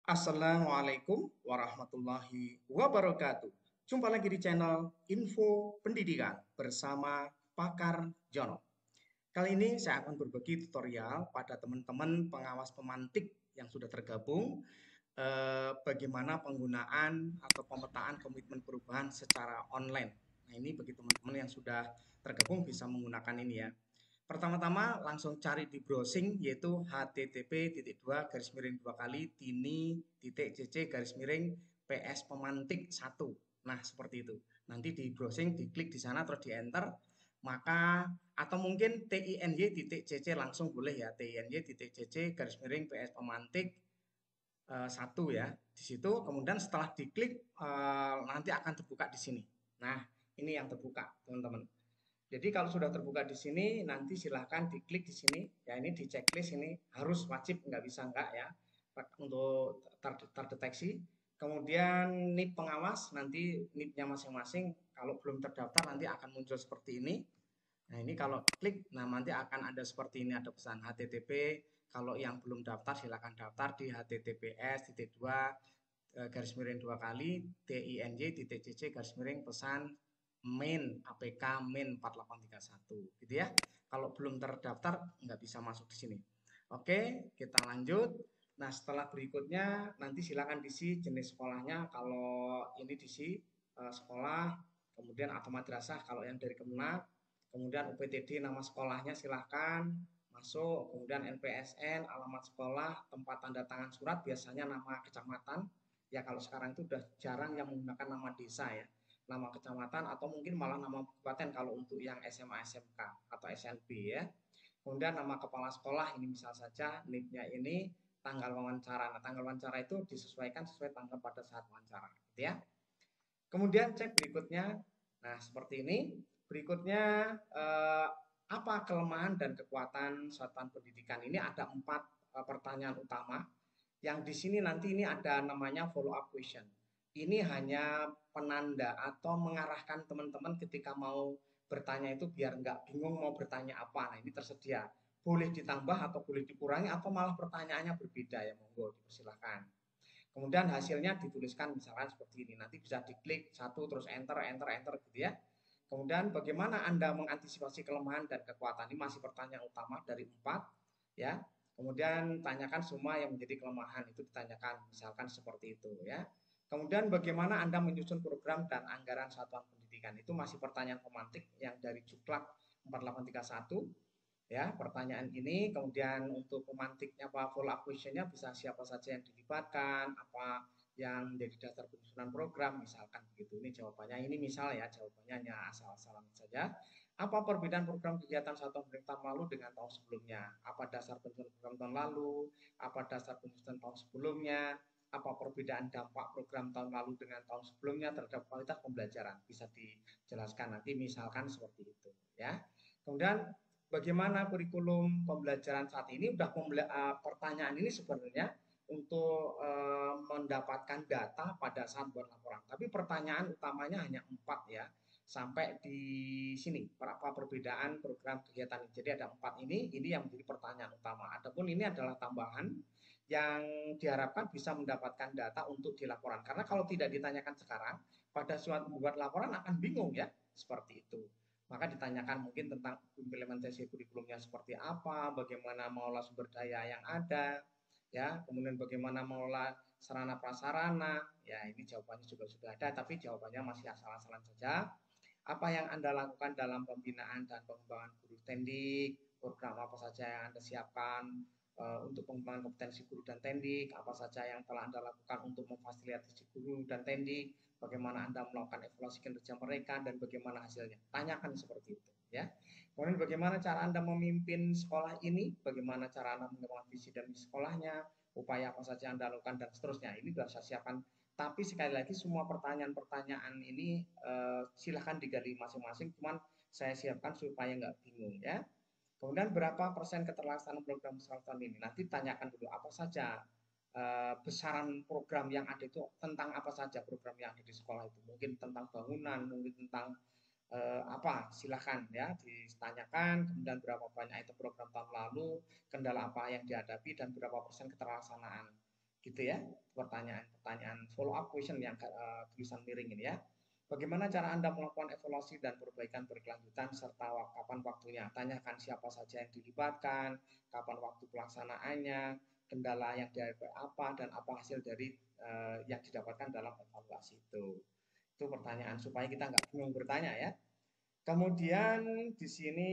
Assalamualaikum warahmatullahi wabarakatuh. Jumpa lagi di channel Info Pendidikan bersama Pakar Jono. Kali ini saya akan berbagi tutorial pada teman-teman pengawas pemantik yang sudah tergabung bagaimana penggunaan atau pemetaan komitmen perubahan secara online. Nah, ini bagi teman-teman yang sudah tergabung bisa menggunakan ini ya. Pertama-tama langsung cari di browsing yaitu http://tini.cc/ps pemantik 1. Nah, seperti itu. Nanti di browsing, diklik di sana terus di enter, maka atau mungkin tiny.cc langsung boleh ya, tiny.cc/ps pemantik 1 ya. Di situ kemudian setelah diklik nanti akan terbuka di sini. Nah, ini yang terbuka, teman-teman. Jadi kalau sudah terbuka di sini, nanti silahkan diklik di sini. Ya ini di checklist ini harus wajib, nggak bisa nggak ya untuk terdeteksi. Kemudian NIP pengawas, nanti NIP-nya masing-masing. Kalau belum terdaftar nanti akan muncul seperti ini. Nah ini kalau klik, nah nanti akan ada seperti ini, ada pesan HTTP. Kalau yang belum daftar silahkan daftar di https://2 tinj.cc/pesan main APK main 4831 gitu ya. Kalau belum terdaftar nggak bisa masuk di sini. Oke, kita lanjut. Nah, setelah berikutnya nanti silakan diisi jenis sekolahnya. Kalau ini diisi sekolah, kemudian atau madrasah kalau yang dari Kemenak, kemudian UPTD nama sekolahnya silahkan masuk, kemudian NPSN, alamat sekolah, tempat tanda tangan surat, biasanya nama kecamatan. Ya kalau sekarang itu udah jarang yang menggunakan nama desa ya, nama kecamatan atau mungkin malah nama kabupaten kalau untuk yang SMA SMK atau SNB ya. Kemudian nama kepala sekolah ini misal saja NIP-nya ini tanggal wawancara. Nah, tanggal wawancara itu disesuaikan sesuai tanggal pada saat wawancara gitu ya. Kemudian cek berikutnya. Nah, seperti ini. Berikutnya apa kelemahan dan kekuatan satuan pendidikan ini? Ada 4 pertanyaan utama. Yang di sini nanti ini ada namanya follow up question. Ini hanya penanda atau mengarahkan teman-teman ketika mau bertanya itu biar nggak bingung mau bertanya apa. Nah, ini tersedia. Boleh ditambah atau boleh dikurangi atau malah pertanyaannya berbeda ya, monggo dipersilahkan. Kemudian hasilnya dituliskan misalkan seperti ini. Nanti bisa diklik satu terus enter, enter, enter gitu ya. Kemudian bagaimana Anda mengantisipasi kelemahan dan kekuatan? Ini masih pertanyaan utama dari 4 ya. Kemudian tanyakan semua yang menjadi kelemahan itu ditanyakan, misalkan seperti itu ya. Kemudian bagaimana Anda menyusun program dan anggaran satuan pendidikan? Itu masih pertanyaan pemantik yang dari Juklak 4831 ya pertanyaan ini. Kemudian untuk pemantiknya apa follow up questionnya bisa siapa saja yang dilibatkan, apa yang menjadi dasar penyusunan program misalkan begitu. Ini jawabannya, ini misal ya, jawabannya hanya asal-asalan saja. Apa perbedaan program kegiatan satuan pendidikan tahun lalu dengan tahun sebelumnya? Apa dasar penyusunan program tahun lalu? Apa dasar penyusunan tahun sebelumnya? Apa perbedaan dampak program tahun lalu dengan tahun sebelumnya terhadap kualitas pembelajaran? Bisa dijelaskan nanti misalkan seperti itu ya. Kemudian bagaimana kurikulum pembelajaran saat ini? Udah pertanyaan ini sebenarnya untuk mendapatkan data pada saat buat laporan. Tapi pertanyaan utamanya hanya 4 ya. Sampai di sini berapa perbedaan program kegiatan. Jadi ada 4 ini yang menjadi pertanyaan utama. Adapun ini adalah tambahan yang diharapkan bisa mendapatkan data untuk dilaporan. Karena kalau tidak ditanyakan sekarang, pada saat membuat laporan akan bingung ya, seperti itu. Maka ditanyakan mungkin tentang implementasi kurikulumnya seperti apa, bagaimana mengelola sumber daya yang ada, ya, kemudian bagaimana mengelola sarana prasarana, ya ini jawabannya juga sudah ada, tapi jawabannya masih asal-asalan saja. Apa yang Anda lakukan dalam pembinaan dan pengembangan guru tendik, program apa saja yang Anda siapkan untuk pengembangan kompetensi guru dan tendik, apa saja yang telah Anda lakukan untuk memfasilitasi guru dan tendik, bagaimana Anda melakukan evaluasi kinerja mereka dan bagaimana hasilnya. Tanyakan seperti itu ya. Kemudian bagaimana cara Anda memimpin sekolah ini, bagaimana cara Anda mengembangkan visi dan misi sekolahnya, upaya apa saja Anda lakukan dan seterusnya. Ini sudah saya siapkan. Tapi sekali lagi semua pertanyaan-pertanyaan ini silahkan digali masing-masing, cuman saya siapkan supaya nggak bingung ya. Kemudian berapa persen keterlaksanaan program tahun ini? Nanti tanyakan dulu apa saja besaran program yang ada itu, tentang apa saja program yang ada di sekolah itu. Mungkin tentang bangunan, mungkin tentang apa, silahkan ya ditanyakan. Kemudian berapa banyak itu program tahun lalu, kendala apa yang dihadapi, dan berapa persen keterlaksanaan. Gitu ya, pertanyaan follow up question yang tulisan miring ini ya. Bagaimana cara Anda melakukan evaluasi dan perbaikan berkelanjutan serta kapan waktunya? Tanyakan siapa saja yang dilibatkan, kapan waktu pelaksanaannya, kendala yang dihadapi apa, dan apa hasil dari yang didapatkan dalam evaluasi itu. Itu pertanyaan supaya kita nggak bingung bertanya ya. Kemudian di sini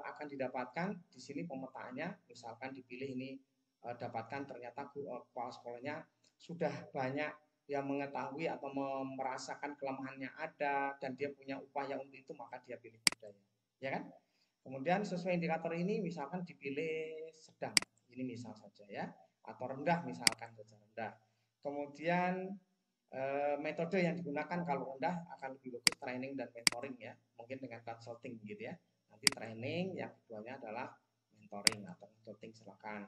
akan didapatkan di sini pemetaannya, misalkan dipilih ini dapatkan ternyata kepala sekolahnya sudah banyak yang mengetahui atau merasakan kelemahannya ada dan dia punya upaya untuk itu, maka dia pilih budaya, ya kan? Kemudian sesuai indikator ini misalkan dipilih sedang, ini misal saja ya, atau rendah misalkan saja rendah. Kemudian metode yang digunakan kalau rendah akan lebih bagus training dan mentoring ya, mungkin dengan consulting gitu ya. Nanti training, yang keduanya adalah mentoring atau consulting silakan.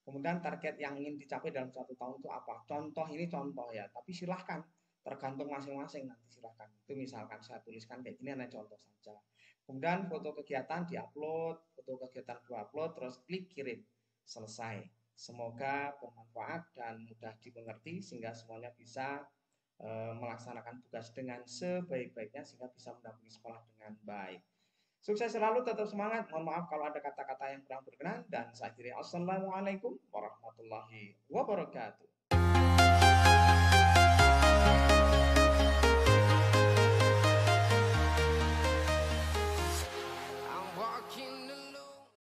Kemudian target yang ingin dicapai dalam 1 tahun itu apa? Contoh ini contoh ya, tapi silahkan tergantung masing-masing nanti silahkan. Itu misalkan saya tuliskan kayak gini, hanya contoh saja. Kemudian foto kegiatan diupload, foto kegiatan diupload, terus klik kirim, selesai. Semoga bermanfaat dan mudah dimengerti sehingga semuanya bisa melaksanakan tugas dengan sebaik-baiknya sehingga bisa mendampingi sekolah dengan baik. Sukses selalu, tetap semangat. Mohon maaf kalau ada kata-kata yang kurang berkenan dan saya akhiri. Assalamualaikum warahmatullahi wabarakatuh.